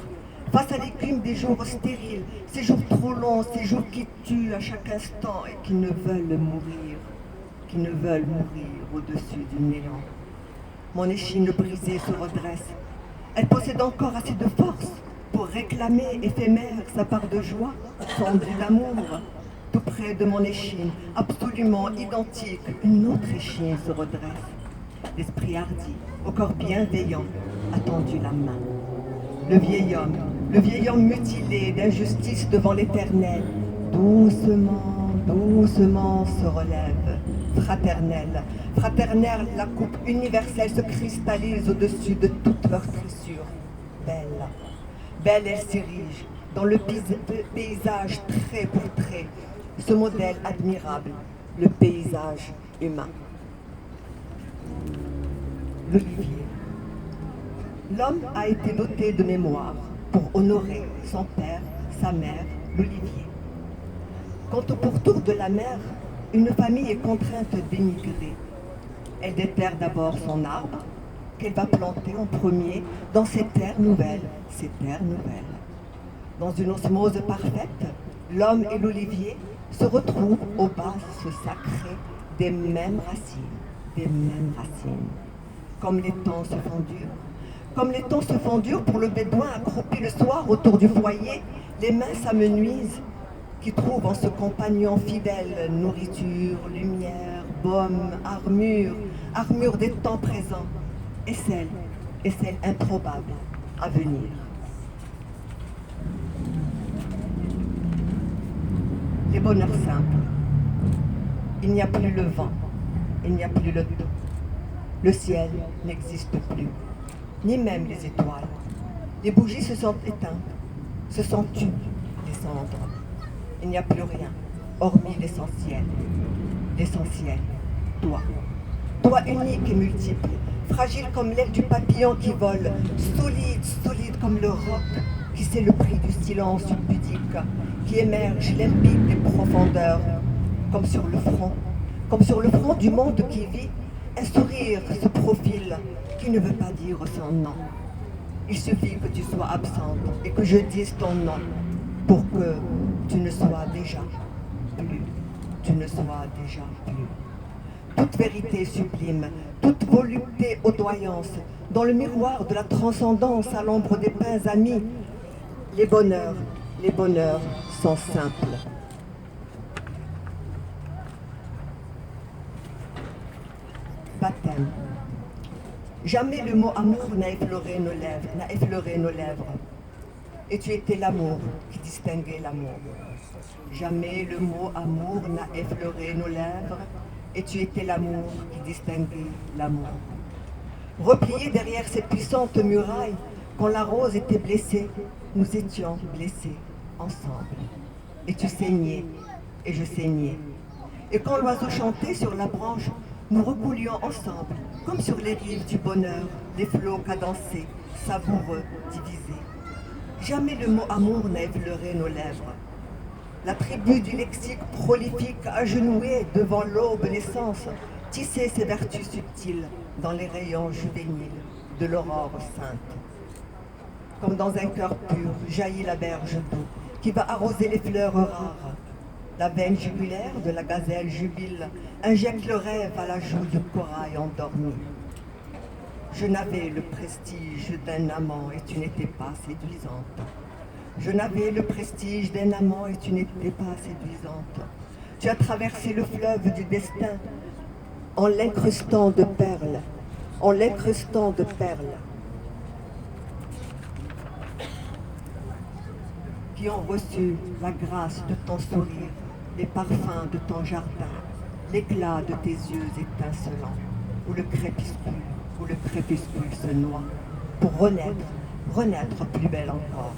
[SPEAKER 4] face à l'écume des jours stériles, ces jours trop longs, ces jours qui tuent à chaque instant et qui ne veulent mourir au-dessus du néant. Mon échine brisée se redresse. Elle possède encore assez de force pour réclamer éphémère sa part de joie, son dû d'amour. Tout près de mon échine, absolument identique, une autre échine se redresse. L'esprit hardi, au corps bienveillant, a tendu la main. Le vieil homme mutilé d'injustice devant l'éternel, doucement, doucement se relève. Fraternelle, la coupe universelle se cristallise au-dessus de toute leur tressure. Belle, elle s'érige dans le paysage trait pour trait, ce modèle admirable, le paysage humain. L'olivier. L'homme a été doté de mémoire pour honorer son père, sa mère, l'olivier. Quant au pourtour de la mer, une famille est contrainte d'émigrer. Elle déterre d'abord son arbre, qu'elle va planter en premier dans ces terres nouvelles. Dans une osmose parfaite, l'homme et l'olivier se retrouvent aux bases sacrées des mêmes racines. Comme les temps se fendurent pour le bédouin accroupi le soir autour du foyer, les mains s'amenuisent, qui trouvent en ce compagnon fidèle nourriture, lumière, baume, armure des temps présents, et celle improbable à venir. Les bonheurs simples. Il n'y a plus le vent, il n'y a plus le temps. Le ciel n'existe plus, ni même les étoiles. Les bougies se sont éteintes, se sont tues, les cendres. Il n'y a plus rien, hormis l'essentiel. L'essentiel, toi. Toi unique et multiple, fragile comme l'aile du papillon qui vole, solide comme le roc, qui sait le prix du silence pudique, qui émerge limpide des profondeurs, comme sur le front du monde qui vit, un sourire se profile qui ne veut pas dire son nom. Il suffit que tu sois absente et que je dise ton nom pour que tu ne sois déjà plus. Toute vérité sublime, toute volupté audoyance, dans le miroir de la transcendance à l'ombre des pins amis, les bonheurs sont simples. Baptême. Jamais le mot amour n'a effleuré nos lèvres. Et tu étais l'amour qui distinguait l'amour. Jamais le mot amour n'a effleuré nos lèvres. Et tu étais l'amour qui distinguait l'amour. Repliés derrière ces puissantes murailles, quand la rose était blessée, nous étions blessés ensemble. Et tu saignais, et je saignais. Et quand l'oiseau chantait sur la branche, nous recoulions ensemble, comme sur les rives du bonheur, les flots cadencés, savoureux, divisés. Jamais le mot amour n'a effleuré nos lèvres. La tribu du lexique prolifique agenouée devant l'aube naissance tissait ses vertus subtiles dans les rayons juvéniles de l'aurore sainte. Comme dans un cœur pur jaillit la berge d'eau qui va arroser les fleurs rares. La veine jugulaire de la gazelle jubile injecte le rêve à la joue du corail endormi. Je n'avais le prestige d'un amant et tu n'étais pas séduisante. Je n'avais le prestige d'un amant et tu n'étais pas séduisante. Tu as traversé le fleuve du destin en l'incrustant de perles, qui ont reçu la grâce de ton sourire, les parfums de ton jardin, l'éclat de tes yeux étincelants, où le crépuscule se noie, pour renaître plus belle encore.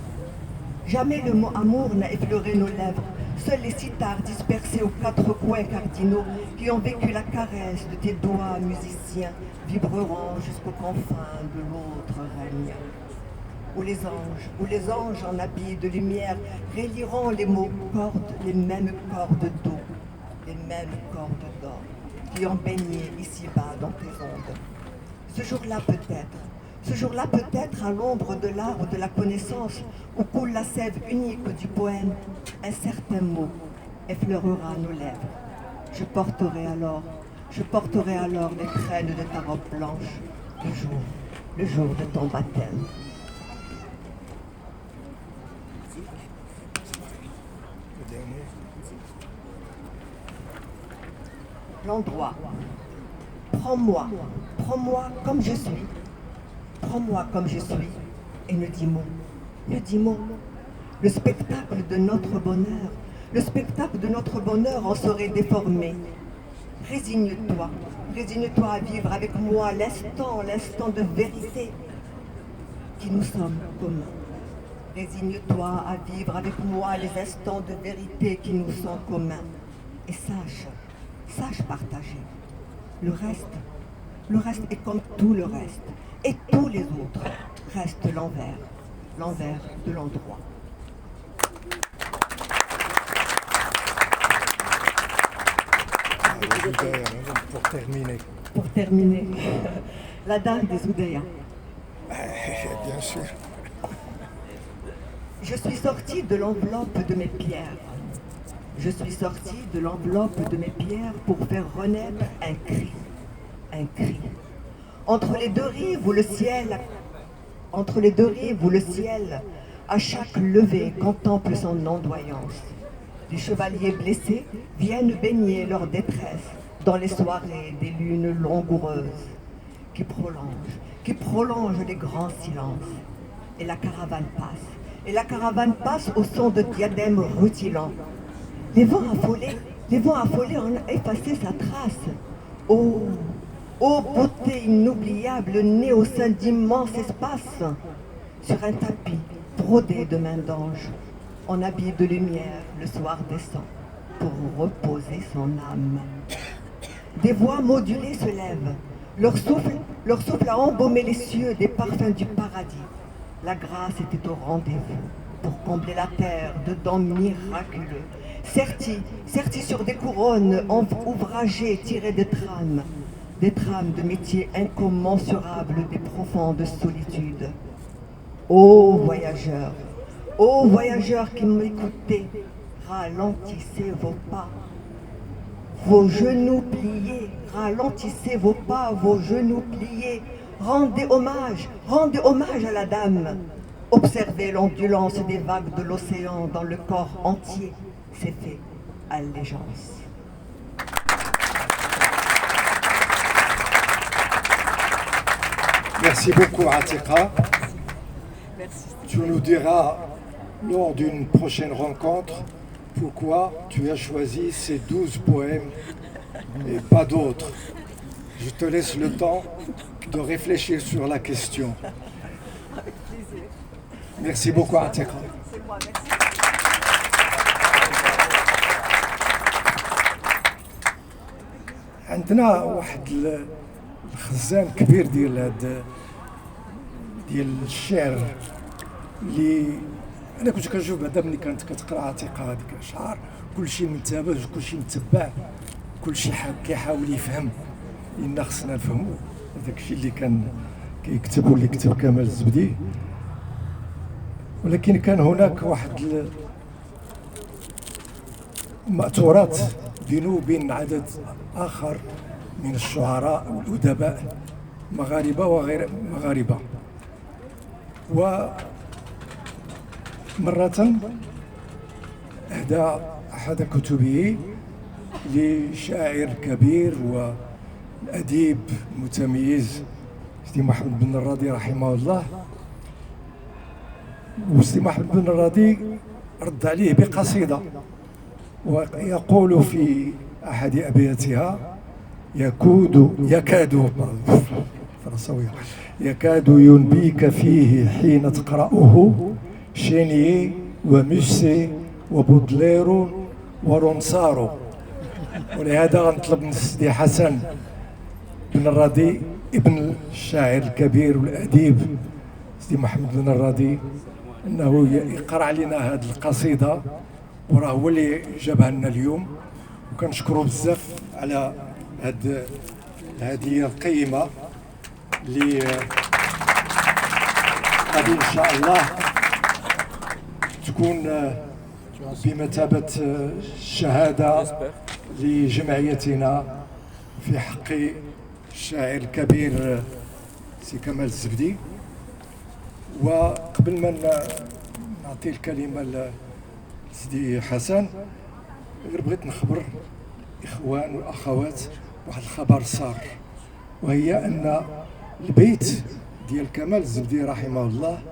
[SPEAKER 4] Jamais le mot amour n'a effleuré nos lèvres, seuls les sitars dispersés aux quatre coins cardinaux qui ont vécu la caresse de tes doigts musiciens vibreront jusqu'aux confins de l'autre règne. Où les anges en habits de lumière relieront les mots cordes, les mêmes cordes d'eau, les mêmes cordes d'or qui ont baigné ici-bas dans tes ondes. Ce jour-là peut-être, Ce jour-là, peut-être, à l'ombre de l'arbre de la connaissance, où coule la sève unique du poème, un certain mot effleurera nos lèvres. Je porterai alors les traînes de ta robe blanche, le jour de ton baptême. L'endroit. Prends-moi comme je suis. Prends-moi comme je suis et ne dis mot. Ne dis mot. Le spectacle de notre bonheur en serait déformé. Résigne-toi à vivre avec moi l'instant de vérité qui nous sommes communs. Résigne-toi à vivre avec moi les instants de vérité qui nous sont communs. Et sache partager. Le reste est comme tout le reste. Et tous les autres restent l'envers de l'endroit. Pour terminer, la dame des Oudéas.
[SPEAKER 1] Bien sûr.
[SPEAKER 4] Je suis sortie de l'enveloppe de mes pierres. Je suis sortie de l'enveloppe de mes pierres pour faire renaître un cri. Entre les deux rives où le ciel, à chaque levée, contemple son ondoyance. Les chevaliers blessés viennent baigner leur détresse dans les soirées des lunes langoureuses qui prolongent les grands silences. Et la caravane passe au son de diadèmes rutilants. Les vents affolés ont effacé sa trace. Oh, beauté inoubliable née au sein d'immenses espaces, sur un tapis brodé de mains d'ange, en habit de lumière, le soir descend pour reposer son âme. Des voix modulées se lèvent, leur souffle a embaumé les cieux des parfums du paradis. La grâce était au rendez-vous pour combler la terre de dons miraculeux, sertis sur des couronnes ouvragées tirées des trames de métiers incommensurables des profondes solitudes. Ô voyageurs qui m'écoutez, ralentissez vos pas, vos genoux pliés, ralentissez vos pas, vos genoux pliés, rendez hommage à la dame. Observez l'ondulance des vagues de l'océan dans le corps entier, c'est fait allégeance.
[SPEAKER 1] Merci beaucoup, Atika.
[SPEAKER 3] Merci.
[SPEAKER 1] Tu nous diras lors d'une prochaine rencontre pourquoi tu as choisi ces 12 poèmes et pas d'autres. Je te laisse le temps de réfléchir sur la question.
[SPEAKER 3] Avec plaisir.
[SPEAKER 1] Merci beaucoup, Atika.
[SPEAKER 3] C'est moi, merci.
[SPEAKER 1] عندنا واحد الخزان كبير ديال الشعر اللي انا كنت كنشوف بعدا ملي كانت كتقرا عتيقه هذيك الاشعار كلشي منتبه كلشي متبع كلشي كيحاول يفهم لان خصنا نفهموا هذاك الشيء اللي كان كيكتب واللي كتب كمال الزبدي. ولكن كان هناك واحد المأثورات بينه وبين عدد آخر من الشعراء والأدباء مغاربة وغير مغاربة. ومرة أهدى أحد كتبه لشاعر كبير والأديب متميز سيدي محمد بن الراضي رحمه الله، وسيدي محمد بن الراضي رد عليه بقصيدة ويقول في أحد أبياتها يكاد ينبيك فيه حين تقرأه شينيي وموسي وبودلير ورونسارو. ولهذا غنطلب من سيدي حسن بن الراضي ابن الشاعر الكبير والأديب سيدي محمد بن الراضي أنه يقرأ علينا هذه القصيدة، وراه هو اللي جابها لنا اليوم. وكنشكرو بزاف على هذه القيمة اللي غادي ان شاء الله تكون بمثابة شهادة لجمعيتنا في حق الشاعر الكبير سي كمال الزبدي. وقبل ما نعطي الكلمة لسيدي حسن، غير بغيت نخبر الإخوان والأخوات واحد الخبر صار، وهي أن البيت ديال كمال الزبدي رحمه الله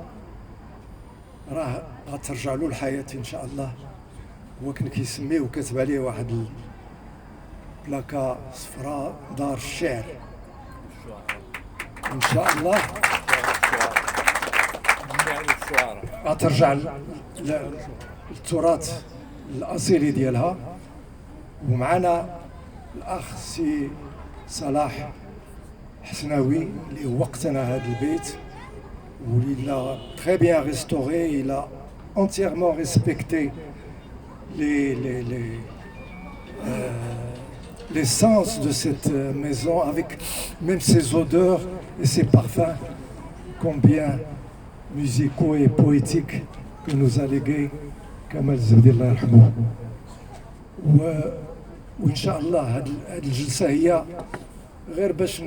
[SPEAKER 1] راه غترجع له الحياة إن شاء الله. هو كان كيسميه وكاتب عليه واحد البلاكا صفراء دار الشعر إن شاء الله غترجع للتراث الأصيلي ديالها. ومعنا الأخ سي صلاح حسناوي اللي هو اقتنى هذا البيت واللي l'a très bien restauré, il a entièrement respecté l'essence de cette maison avec même ses odeurs et ses parfums combien musicaux et poétiques que nous a légué Kamal Zebdi الله يرحمه. وإن شاء الله هذه الجلسة هي غير باش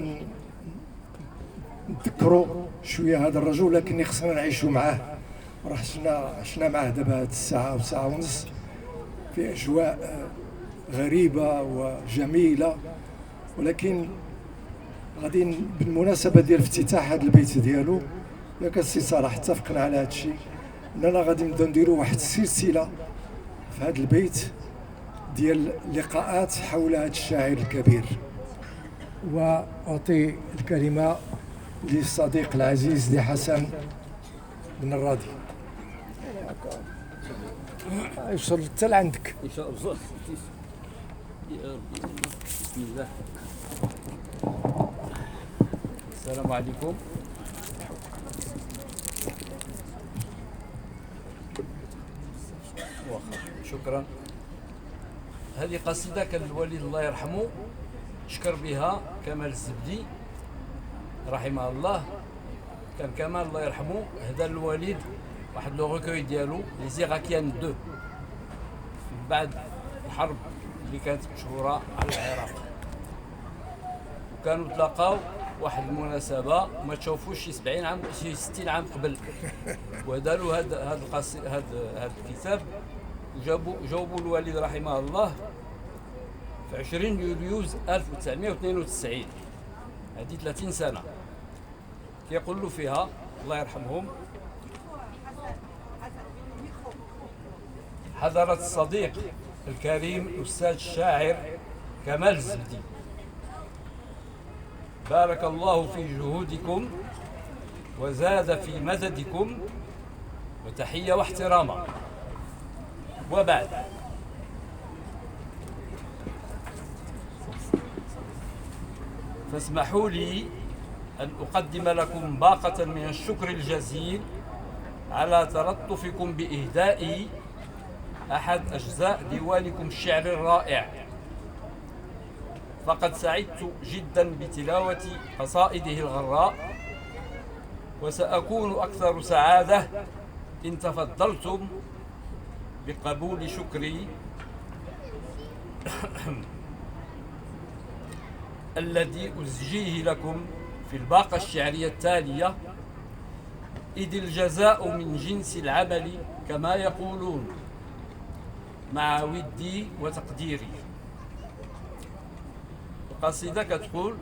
[SPEAKER 1] نذكروا شويه هذا الرجل، لكن خصنا نعيشوا معاه. راه عشنا معاه دابا هاد الساعه وساعه ونص في اجواء غريبه وجميله. ولكن غادي بالمناسبه ديال افتتاح هذا البيت ديالو، ياك السي صلاح اتفقنا على هذا الشيء، اننا غادي نبداو نديروا واحد السلسله في هذا البيت ديال لقاءات حول هذا الشاعر الكبير. واعطي الكلمه للصديق العزيز دي حسن بن الراضي. يوصل حتى لعندك
[SPEAKER 5] ان شاء الله. يا ربي بسم الله. السلام عليكم. شكرا. هذه قصيدة كان الوالد الله يرحمه شكر بها كمال الزبدي رحمه الله. كان كمال الله يرحمه هذا الوالد واحد لو ريكوي ديالو لي زيراكيان 2 بعد الحرب اللي كانت مشهورة على العراق، وكانوا تلاقاو واحد المناسبة ما تشوفوش شي 70 عام شي 60 عام قبل، وداروا هذا الكتاب وجاوبوا الوالد رحمه الله في 20 يوليوز 1992. هذه 30 سنة. كيقول له فيها الله يرحمهم: حضرة الصديق الكريم الأستاذ الشاعر كمال الزبدي، بارك الله في جهودكم وزاد في مددكم، وتحية واحتراما. وبعد، فاسمحوا لي أن أقدم لكم باقة من الشكر الجزيل على تلطفكم بإهداء أحد أجزاء ديوانكم الشعري الرائع. فقد سعدت جدا بتلاوة قصائده الغراء، وسأكون أكثر سعادة إن تفضلتم بقبول شكري الذي أزجيه لكم في الباقة الشعرية التالية، إذ الجزاء من جنس العمل كما يقولون، مع ودي وتقديري. القصيدة كتقول: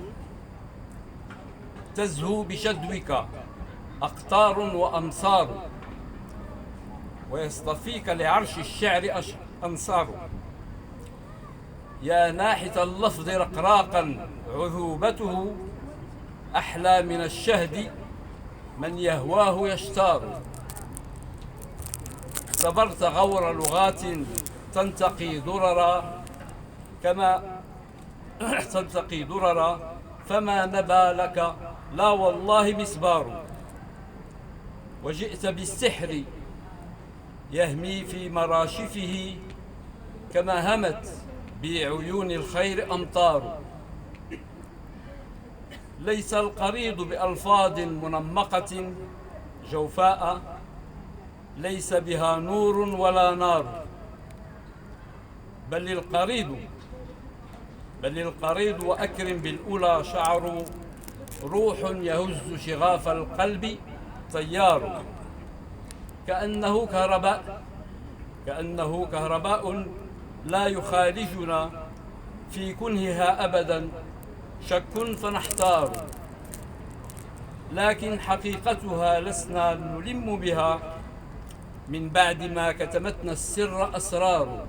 [SPEAKER 5] تزهو بشدوك أقطار وأمصار، ويصطفيك لعرش الشعر أنصار، يا ناحت اللفظ رقراقا عذوبته أحلى من الشهد، من يهواه يشتار. اختبرت غور لغات تنتقي دررا كما تنتقي دررا، فما نبى لك لا والله مسبار، وجئت بالسحر يهمي في مراشفه، كما همت بعيون الخير أمطار. ليس القريض بألفاظ منمقة جوفاء ليس بها نور ولا نار، بل القريض وأكرم بالأولى شعر، روح يهز شغاف القلب طيار، كأنه كهرباء لا يخالجنا في كنهها أبدا شك فنحتار، لكن حقيقتها لسنا نلم بها من بعد ما كتمتنا السر أسرار،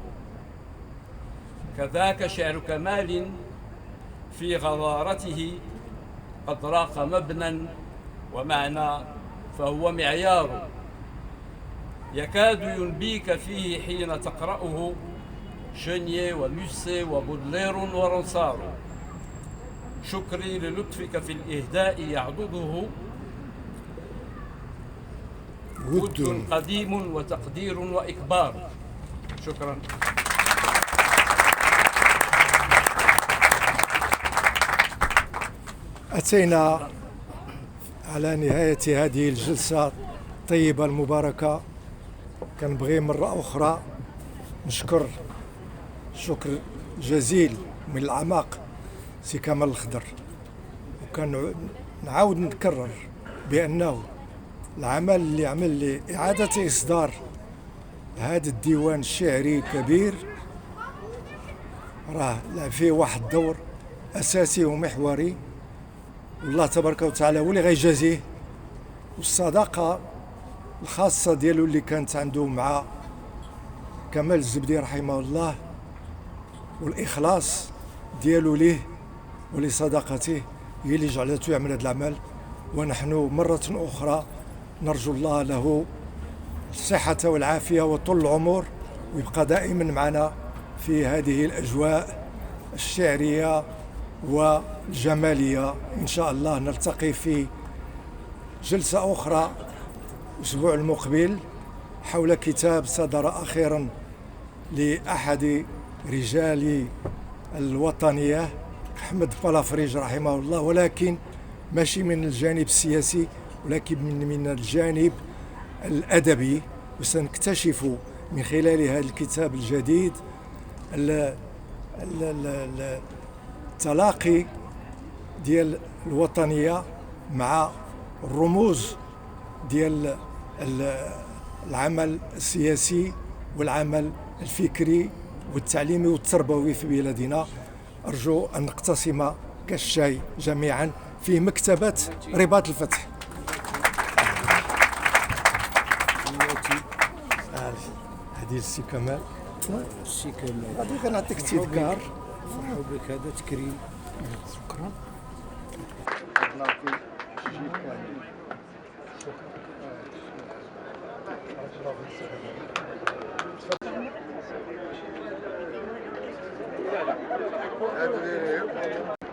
[SPEAKER 5] كذاك شعر كمال في غضارته قد راق مبنى ومعنى فهو معيار، يكاد ينبيك فيه حين تقرأه شنيي وموسي وبودلير ورنصار، شكري للطفك في الإهداء يعضده ود قديم وتقدير وإكبار. شكرا.
[SPEAKER 1] أتينا على نهاية هذه الجلسة الطيبة المباركة. كنبغي مرة أخرى نشكر شكر جزيل من الأعماق سي كمال الخضر، وكان نعاود نكرر بأنه العمل اللي عمل لإعادة إصدار هذا الديوان الشعري كبير راه لعب فيه واحد الدور أساسي ومحوري، والله تبارك وتعالى هو اللي غيجازيه. والصداقة الخاصة ديالو اللي كانت عنده مع كمال الزبدي رحمه الله، والإخلاص ديالو ليه ولصداقته هي اللي جعلته يعمل هذا العمل. ونحن مرة أخرى نرجو الله له الصحة والعافية وطول العمر، ويبقى دائما معنا في هذه الأجواء الشعرية والجمالية. إن شاء الله نلتقي في جلسة أخرى الأسبوع المقبل حول كتاب صدر أخيرا لأحد رجال الوطنية أحمد بلافريج رحمه الله، ولكن ماشي من الجانب السياسي ولكن من الجانب الأدبي. وسنكتشف من خلال هذا الكتاب الجديد التلاقي ديال الوطنية مع الرموز ديال العمل السياسي والعمل الفكري والتعليمي والتربوي في بلادنا. أرجو أن نقتسم كالشاي جميعا في مكتبة رباط الفتح. هذه السي كمال،
[SPEAKER 2] السي كمال
[SPEAKER 1] غادي غنعطيك تذكار.
[SPEAKER 2] مرحبا بك، هذا تكريم. شكرا.
[SPEAKER 6] هذا